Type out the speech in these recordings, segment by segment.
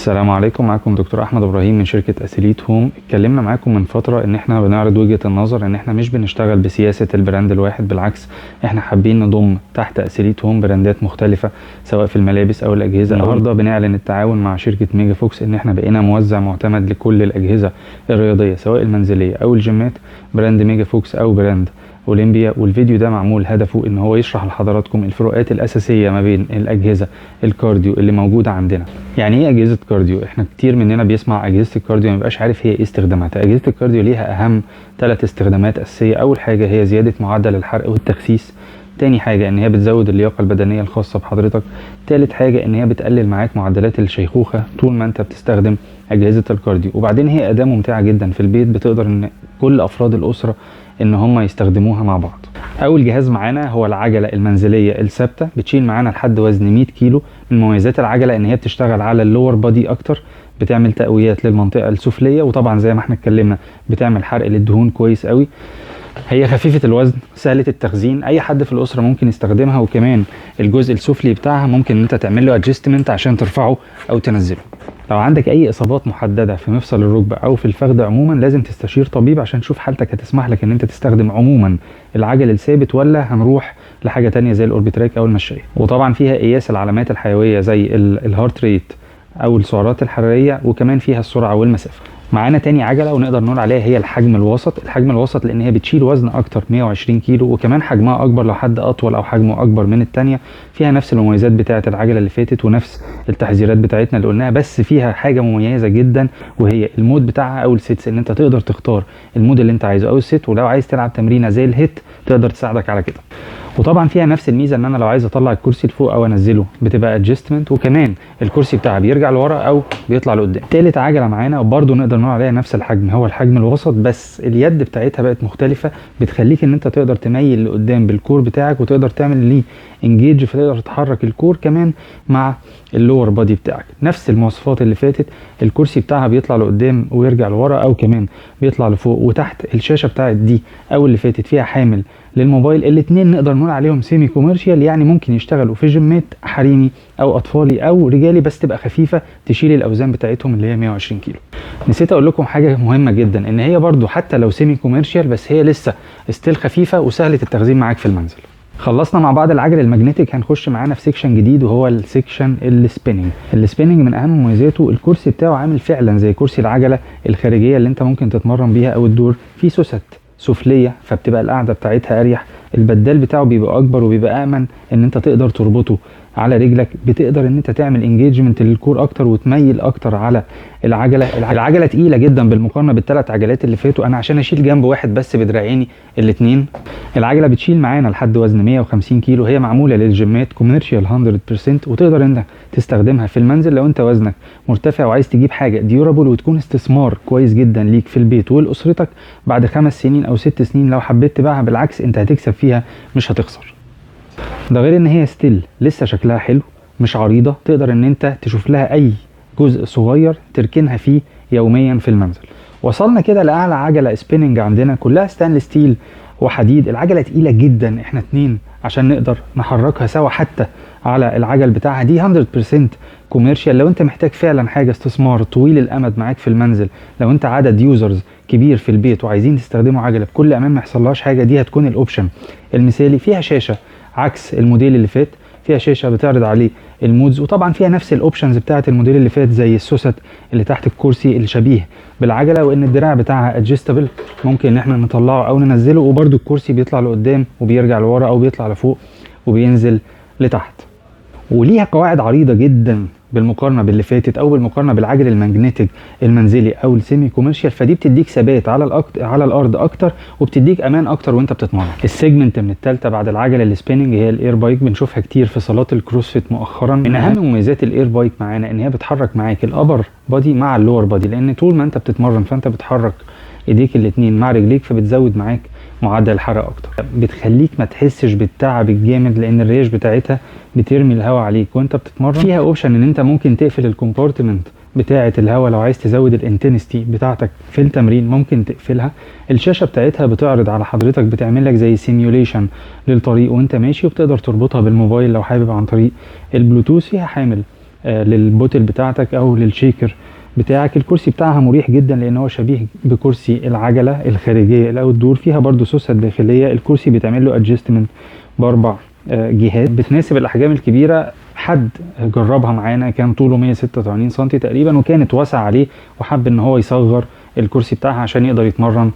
السلام عليكم. معاكم دكتور احمد ابراهيم من شركه اثليت هوم. اتكلمنا معاكم من فتره ان احنا بنعرض وجهه النظر ان احنا مش بنشتغل بسياسه البراند الواحد، بالعكس احنا حابين نضم تحت اثليت هوم براندات مختلفه سواء في الملابس او الاجهزه. النهارده بنعلن التعاون مع شركه ميجا فوكس ان احنا بقينا موزع معتمد لكل الاجهزه الرياضيه سواء المنزليه او الجيمات، براند ميجا فوكس او براند اولمبيا. والفيديو ده معمول هدفه ان هو يشرح لحضراتكم الفروقات الاساسيه ما بين الاجهزه الكارديو اللي موجوده عندنا. يعني ايه اجهزه كارديو؟ احنا كتير مننا بيسمع اجهزه الكارديو ما بيبقاش عارف هي ايه استخداماتها. اجهزه الكارديو ليها اهم 3 استخدامات اساسيه. اول حاجه هي زياده معدل الحرق والتخسيس، تاني حاجة ان هي بتزود اللياقة البدنية الخاصة بحضرتك، تالت حاجة ان هي بتقلل معاك معدلات الشيخوخة طول ما انت بتستخدم اجهزة الكارديو. وبعدين هي اداة ممتعة جدا في البيت، بتقدر ان كل افراد الاسرة ان هم يستخدموها مع بعض. اول جهاز معانا هو العجلة المنزلية الثابتة، بتشيل معانا لحد وزن 100 كيلو. من مميزات العجلة ان هي بتشتغل على اللور بادي اكتر، بتعمل تقويات للمنطقة السفلية، وطبعا زي ما احنا اتكلمنا بتعمل حرق للدهون كويس قوي. هي خفيفة الوزن، سهلة التخزين، اي حد في الاسرة ممكن يستخدمها. وكمان الجزء السفلي بتاعها ممكن ان انت تعمل له ادجستمنت عشان ترفعه او تنزله. لو عندك اي اصابات محددة في مفصل الركبة او في الفخذ عموما لازم تستشير طبيب عشان تشوف حالتك هتسمح لك ان انت تستخدم عموما العجل الثابت ولا هنروح لحاجة تانية زي الاوربيتراك او المشاية. وطبعا فيها قياس العلامات الحيوية زي الهارت ريت او السعرات الحرارية، وكمان فيها السرعة والمسافة. معانا تاني عجلة ونقدر نقول عليها هي الحجم الوسط. الحجم الوسط لان هي بتشيل وزن اكتر 120 كيلو، وكمان حجمها اكبر لو حد اطول او حجمه اكبر من التانية. فيها نفس المميزات بتاعة العجلة اللي فاتت ونفس التحذيرات بتاعتنا اللي قلناها، بس فيها حاجة مميزة جدا وهي المود بتاعها او السيتس، ان انت تقدر تختار المود اللي انت عايزه او السيت، ولو عايز تلعب تمرينة زي الهيت تقدر تساعدك على كده. وطبعا فيها نفس الميزه ان انا لو عايز اطلع الكرسي لفوق او انزله بتبقى ادجستمنت، وكمان الكرسي بتاعها بيرجع لورا او بيطلع لقدام. تالت عجله معانا وبرده نقدر نقول عليها نفس الحجم، هو الحجم الوسط، بس اليد بتاعتها بقت مختلفه، بتخليك ان انت تقدر تميل لقدام بالكور بتاعك وتقدر تعمل ليه انجيج، فتقدر تحرك الكور كمان مع اللور بادي بتاعك. نفس المواصفات اللي فاتت، الكرسي بتاعها بيطلع لقدام ويرجع لورا او كمان بيطلع لفوق. وتحت الشاشه بتاعت دي او اللي فاتت فيها حامل للموبايل. الاتنين نقدر نقول عليهم سيمي كوميرشال، يعني ممكن يشتغلوا في جيمات حريمي او اطفالي او رجالي، بس تبقى خفيفه تشيل الاوزان بتاعتهم اللي هي 120 كيلو. نسيت اقول لكم حاجه مهمه جدا، ان هي برضو حتى لو سيمي كوميرشال بس هي لسه ستيل خفيفه وسهله التخزين معاك في المنزل. خلصنا مع بعض العجل الماجنتيك، هنخش معانا في سيكشن جديد وهو السيكشن السبيننج. السبيننج من اهم مميزاته الكرسي بتاعه عامل فعلا زي كرسي العجله الخارجيه اللي انت ممكن تتمرن بيها او الدور، في سوست سفليه فبتبقى القعده بتاعتها اريح. البدال بتاعه بيبقى اكبر وبيبقى امن ان انت تقدر تربطه على رجلك، بتقدر ان انت تعمل انجيجمنت للكور اكتر وتميل اكتر على العجله. العجله تقيله جدا بالمقارنه بالثلاث عجلات اللي فاتوا، انا عشان اشيل جنب واحد بس بدراعيني الاثنين. العجله بتشيل معانا لحد وزن 150 كيلو، هي معموله للجيمات كوميرشال 100%، وتقدر انك تستخدمها في المنزل لو انت وزنك مرتفع وعايز تجيب حاجه ديورابل وتكون استثمار كويس جدا ليك في البيت ولاسرتك. بعد 5 سنين او 6 سنين لو حبيت تبيعها بالعكس انت هتكسب فيها مش هتخسر. ده غير ان هي ستيل لسه شكلها حلو، مش عريضه، تقدر ان انت تشوف لها اي جزء صغير تركنها فيه يوميا في المنزل. وصلنا كده لاعلى عجله سبيننج عندنا، كلها ستانلس ستيل وحديد. العجله تقيله جدا، احنا 2 عشان نقدر نحركها سوا حتى على العجل بتاعها. دي 100% كوميرشال لو انت محتاج فعلا حاجه استثمار طويل الامد معاك في المنزل. لو انت عدد يوزرز كبير في البيت وعايزين تستخدموا عجله بكل امان ما يحصلهاش حاجه، دي هتكون الاوبشن المثالي. فيها شاشه عكس الموديل اللي فات، فيها شاشه بتعرض عليه المودز، وطبعا فيها نفس الاوبشنز بتاعه الموديل اللي فات زي السوست اللي تحت الكرسي الشبيه بالعجله، وان الدراع بتاعها ادجستبل ممكن ان احنا نطلعه او ننزله، وبرده الكرسي بيطلع لقدام وبيرجع لورا او بيطلع لفوق وبينزل لتحت. وليها قواعد عريضه جدا بالمقارنه باللي فاتت او بالمقارنه بالعجل الماجنتيك المنزلي او السيمي كوميرشال، فدي بتديك ثبات على الارض اكتر وبتديك امان اكتر وانت بتتمرن. السيجمنت من الثالثه بعد العجله السبيننج هي الاير بايك، بنشوفها كتير في صالات الكروسفيت مؤخرا. من اهم مميزات الاير بايك معانا ان هي بتحرك معاك الابر بادي مع اللور بادي، لان طول ما انت بتتمرن فانت بتحرك ايديك الاثنين مع رجليك، فبتزود معاك معدل الحرق اكتر، بتخليك ما تحسش بالتعب الجامد لان الريش بتاعتها بترمي الهواء عليك وانت بتتمرن. فيها اوبشن ان انت ممكن تقفل الكومبارتمنت بتاعه الهواء لو عايز تزود الانتنستي بتاعتك في التمرين ممكن تقفلها. الشاشه بتاعتها بتعرض على حضرتك، بتعمل لك زي سيميوليشن للطريق وانت ماشي، وبتقدر تربطها بالموبايل لو حابب عن طريق البلوتوث. فيها حامل للبوتل بتاعتك او للشيكر بتاعك. الكرسي بتاعها مريح جدا لان هو شبيه بكرسي العجله الخارجيه الاوت دور، فيها برضو سوسه داخليه. الكرسي بيتعمل له ادجستمنت باربع جهات، بتناسب الاحجام الكبيره. حد جربها معانا كان طوله 186 سم تقريبا وكانت واسعه عليه، وحب ان هو يصغر الكرسي بتاعها عشان يقدر يتمرن.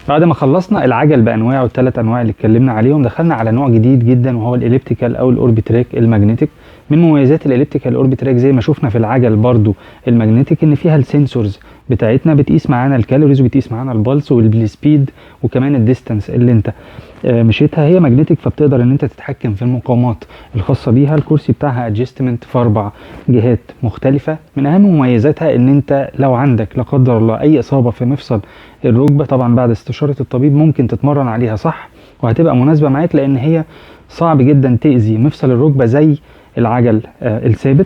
بعد ما خلصنا العجل بانواعه الثلاث انواع اللي اتكلمنا عليهم، دخلنا على نوع جديد جدا وهو الاليبتيكال او الاوربيتراك الماجنتيك. من مميزات الاليبتيكال اوربيتراك زي ما شفنا في العجل برضو الماجنتيك ان فيها السنسورز بتاعتنا بتقيس معانا الكالوريز وبتقيس معانا البلس والسبيد وكمان الديستانس اللي انت مشيتها. هي ماجنتيك فبتقدر ان انت تتحكم في المقاومات الخاصه بيها. الكرسي بتاعها ادجستمنت في 4 جهات مختلفه. من اهم مميزاتها ان انت لو عندك لا قدر الله اي اصابه في مفصل الركبه، طبعا بعد استشاره الطبيب ممكن تتمرن عليها صح وهتبقى مناسبه معاك، لان هي صعب جدا تاذي مفصل الركبه زي العجل الثابت.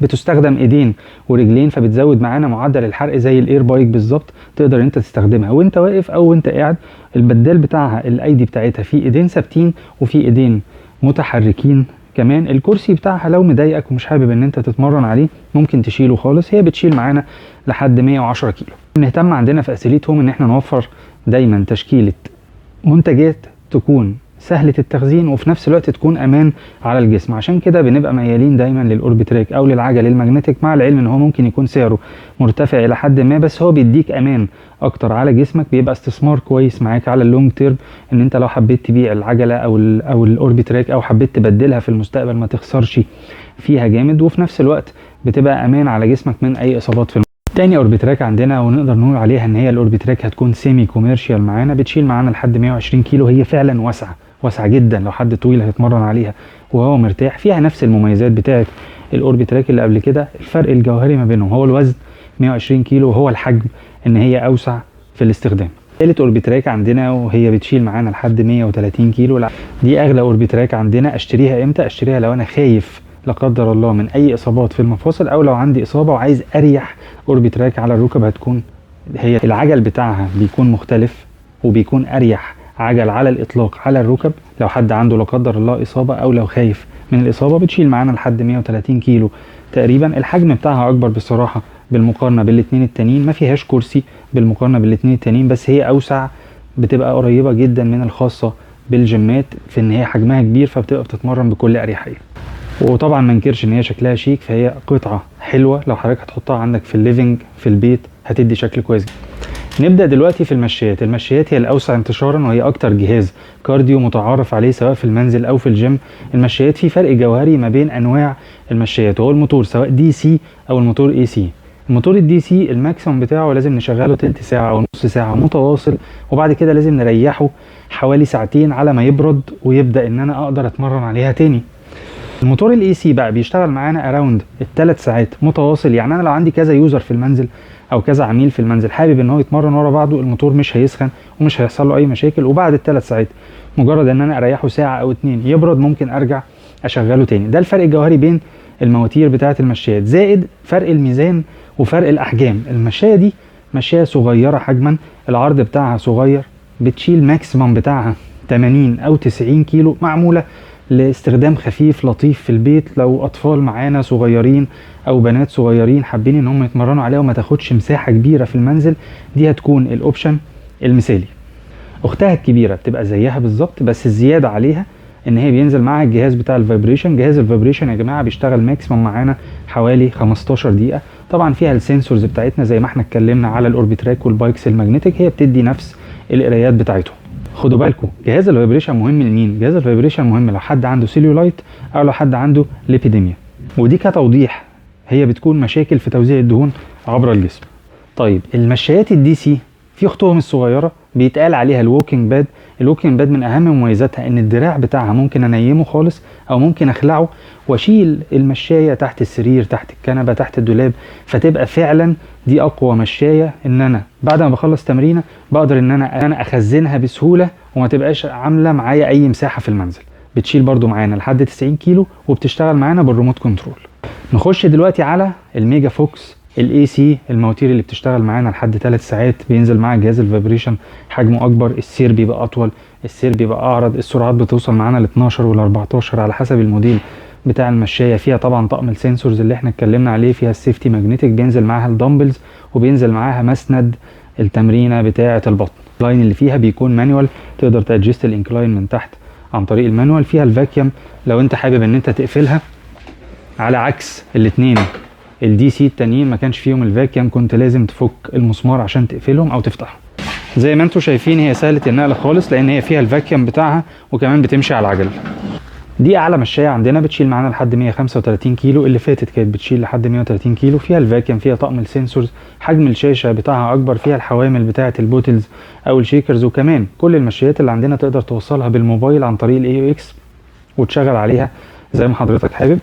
بتستخدم ايدين ورجلين فبتزود معانا معدل الحرق زي الاير بايك بالظبط. تقدر انت تستخدمها وانت واقف او وانت قاعد. البدال بتاعها الايدي بتاعتها في ايدين ثابتين وفي ايدين متحركين كمان. الكرسي بتاعها لو مضايقك ومش حابب ان انت تتمرن عليه ممكن تشيله خالص. هي بتشيل معانا لحد 110 كيلو. بنهتم عندنا في اسيليت هوم ان احنا نوفر دايما تشكيلة منتجات تكون سهلة التخزين وفي نفس الوقت تكون امان على الجسم. عشان كده بنبقى ميالين دايما للاوربيتراك او للعجل الماجنتيك، مع العلم ان هو ممكن يكون سعره مرتفع الى حد ما، بس هو بيديك امان اكتر على جسمك. بيبقى استثمار كويس معاك على اللونج تيرم، ان انت لو حبيت تبيع العجله او الاوربيتراك او حبيت تبدلها في المستقبل ما تخسرش فيها جامد، وفي نفس الوقت بتبقى امان على جسمك من اي اصابات في تاني اوربيتراك عندنا ونقدر نقول عليها ان هي الاوربيتراك هتكون سيمي كوميرشال معانا. بتشيل معانا لحد 120 كيلو. هي فعلا واسعه جدا لو حد طويل هيتمرن عليها وهو مرتاح. فيها نفس المميزات بتاعه الاوربيتراك اللي قبل كده. الفرق الجوهري ما بينهم هو الوزن 120 كيلو وهو الحجم ان هي اوسع في الاستخدام. ثالث اوربيتراك عندنا وهي بتشيل معانا لحد 130 كيلو. دي اغلى اوربيتراك عندنا. اشتريها امتى؟ اشتريها لو انا خايف لا قدر الله من اي اصابات في المفاصل، او لو عندي اصابه وعايز اريح اوربيتراك على الركب. هتكون هي العجل بتاعها بيكون مختلف وبيكون اريح عجل على الاطلاق على الركب. لو حد عنده لا قدر الله اصابه او لو خايف من الاصابه بتشيل معانا لحد 130 كيلو تقريبا. الحجم بتاعها اكبر بصراحه بالمقارنه بالاثنين التانيين. ما فيهاش كرسي بالمقارنه بالاثنين التانيين، بس هي اوسع، بتبقى قريبه جدا من الخاصه بالجيمات في ان هي حجمها كبير فبتبقى بتتمرن بكل اريحيه. وطبعا ما انكرش ان هي شكلها شيك، فهي قطعه حلوه لو حضرتك هتحطها عندك في الليفنج في البيت هتدي شكل كويس. نبدا دلوقتي في المشايات. المشايات هي الاوسع انتشارا وهي اكتر جهاز كارديو متعارف عليه سواء في المنزل او في الجيم. المشايات في فرق جوهري ما بين انواع المشايات، وهو الموتور سواء دي سي او الموتور اي سي. الموتور الدي سي الماكسيموم بتاعه لازم نشغله تلت ساعه او نص ساعه متواصل، وبعد كده لازم نريحه حوالي ساعتين على ما يبرد ويبدا ان انا اقدر اتمرن عليها تاني. الموتور الاي سي بقى بيشتغل معانا اراوند الثلاث ساعات متواصل. يعني انا لو عندي كذا يوزر في المنزل او كذا عميل في المنزل حابب ان هو يتمرن ورا بعضه، الموتور مش هيسخن ومش هيحصل له اي مشاكل. وبعد الثلاث ساعات مجرد ان انا اريحه ساعه او اتنين يبرد ممكن ارجع اشغله تاني. ده الفرق الجوهري بين المواتير بتاعه المشايات، زائد فرق الميزان وفرق الاحجام. المشايه دي مشايه صغيره حجما، العرض بتاعها صغير، بتشيل ماكسيمم بتاعها 80 او 90 كيلو، معموله لاستخدام خفيف لطيف في البيت. لو اطفال معانا صغيرين او بنات صغيرين حابين ان هم يتمرنوا عليها وما تاخدش مساحه كبيره في المنزل، دي هتكون الاوبشن المثالي. اختها الكبيره بتبقى زيها بالظبط، بس الزياده عليها ان هي بينزل معاها الجهاز بتاع الفايبريشن. جهاز الفايبريشن يا جماعه بيشتغل ماكسيمم معانا حوالي 15 دقيقه. طبعا فيها السنسورز بتاعتنا زي ما احنا اتكلمنا على الاوربيتراك والبايكس الماجنتيك، هي بتدي نفس القرايات بتاعتهم. خدوا بالكم جهاز الفايبريشن مهم لمين؟ جهاز الفايبريشن مهم لو حد عنده سيلولايت او لو حد عنده ليبيديميا، ودي كتوضيح هي بتكون مشاكل في توزيع الدهون عبر الجسم. طيب المشايات الدي سي في اختهم الصغيره بيتقال عليها الووكينج باد. الووكينج باد من اهم مميزاتها ان الدراع بتاعها ممكن انيمه خالص او ممكن اخلعه واشيل المشايه تحت السرير تحت الكنبه تحت الدولاب، فتبقى فعلا دي اقوى مشايه ان انا بعد ما بخلص تمرينه بقدر ان انا اخزنها بسهوله وما تبقاش عامله معايا اي مساحه في المنزل. بتشيل برضو معانا لحد 90 كيلو وبتشتغل معانا بالريموت كنترول. نخش دلوقتي على الميجا فوكس الاي سي، المواتير اللي بتشتغل معانا لحد 3 ساعات. بينزل معاها جهاز الفايبريشن، حجمه اكبر، السير بيبقى اطول، السير بيبقى اعرض، السرعات بتوصل معانا ل 12 ولا 14 على حسب الموديل بتاع المشايه، فيها طبعا طقم السنسورز اللي احنا اتكلمنا عليه، فيها السيفتي ماجنتيك، بينزل معاها الدمبلز وبينزل معاها مسند التمرينه بتاعه البطن. اللاين اللي فيها بيكون مانوال، تقدر تادجست الانكلاين من تحت عن طريق المانوال. فيها الفاكيوم لو انت حابب ان انت تقفلها، على عكس الاثنين الدي سي التانيين ما كانش فيهم الفاكيوم، كنت لازم تفك المسمار عشان تقفلهم او تفتحهم. زي ما انتم شايفين هي سهله النقل خالص، لان هي فيها الفاكيوم بتاعها وكمان بتمشي على العجل. دي اعلى مشايه عندنا، بتشيل معانا لحد 135 كيلو، اللي فاتت كانت بتشيل لحد 130 كيلو. فيها الفاكيوم، فيها طقم السنسورز، حجم الشاشه بتاعها اكبر، فيها الحوامل بتاعه البوتلز او الشيكرز، وكمان كل المشايات اللي عندنا تقدر توصلها بالموبايل عن طريق الاي او اكس وتشغل عليها زي ما حضرتك حابب.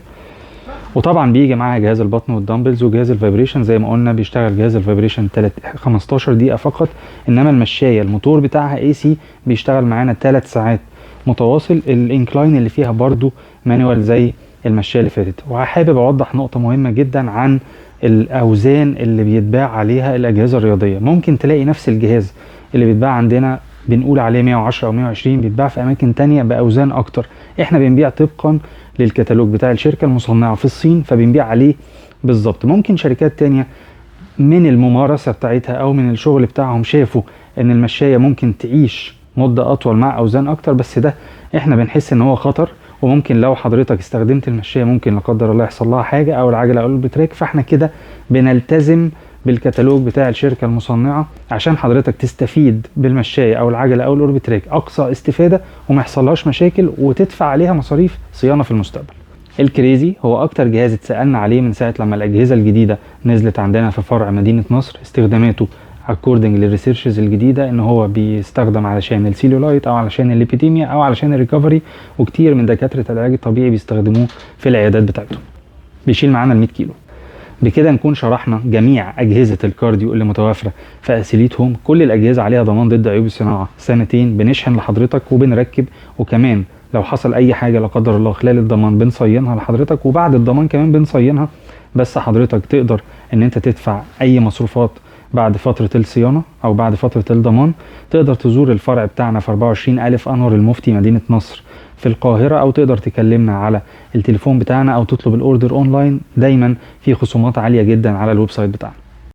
وطبعا بيجي معاها جهاز البطن والدمبلز وجهاز الفايبريشن. زي ما قلنا بيشتغل جهاز الفايبريشن 15 دقيقه فقط، انما المشايه الموتور بتاعها اي سي بيشتغل معانا 3 ساعات متواصل. الانكلاين اللي فيها برضو مانوال زي المشايه اللي فاتت. وحابب اوضح نقطه مهمه جدا عن الاوزان اللي بيتباع عليها الاجهزه الرياضيه. ممكن تلاقي نفس الجهاز اللي بيتباع عندنا بنقول عليه 110 او 120 بيتباع في اماكن تانية باوزان اكتر. احنا بنبيع طبقا للكتالوج بتاع الشركه المصنعه في الصين، فبنبيع عليه بالظبط. ممكن شركات تانية من الممارسه بتاعتها او من الشغل بتاعهم شافوا ان المشايه ممكن تعيش مده اطول مع اوزان اكتر، بس ده احنا بنحس ان هو خطر، وممكن لو حضرتك استخدمت المشايه ممكن لا قدر الله يحصل لها حاجه، او العجله او البتريك. فاحنا كده بنلتزم بالكتالوج بتاع الشركه المصنعه عشان حضرتك تستفيد بالمشايه او العجله او الاوربتريك اقصى استفاده وما يحصلهاش مشاكل وتدفع عليها مصاريف صيانه في المستقبل. الكريزي هو اكتر جهاز اتسالنا عليه من ساعه لما الاجهزه الجديده نزلت عندنا في فرع مدينه نصر. استخداماته اكوردنج للريسيرشز الجديده ان هو بيستخدم علشان السيلولايت او علشان الليبيديميا او علشان الريكفري، وكتير من دكاتره العلاج الطبيعي بيستخدموه في العيادات بتاعتهم. بيشيل معانا ال 100 كيلو. بكده نكون شرحنا جميع اجهزه الكارديو اللي متوافره في اسيليت هوم. كل الاجهزه عليها ضمان ضد عيوب الصناعه 2 سنين، بنشحن لحضرتك وبنركب، وكمان لو حصل اي حاجه لا قدر الله خلال الضمان بنصينها لحضرتك، وبعد الضمان كمان بنصينها. بس حضرتك تقدر ان انت تدفع اي مصروفات بعد فتره الصيانه او بعد فتره الضمان. تقدر تزور الفرع بتاعنا في 24 ألف انور المفتي مدينه نصر في القاهرة، او تقدر تكلمنا على التليفون بتاعنا او تطلب الاوردر اونلاين. دايما في خصومات عالية جدا على الويب سايت بتاعنا.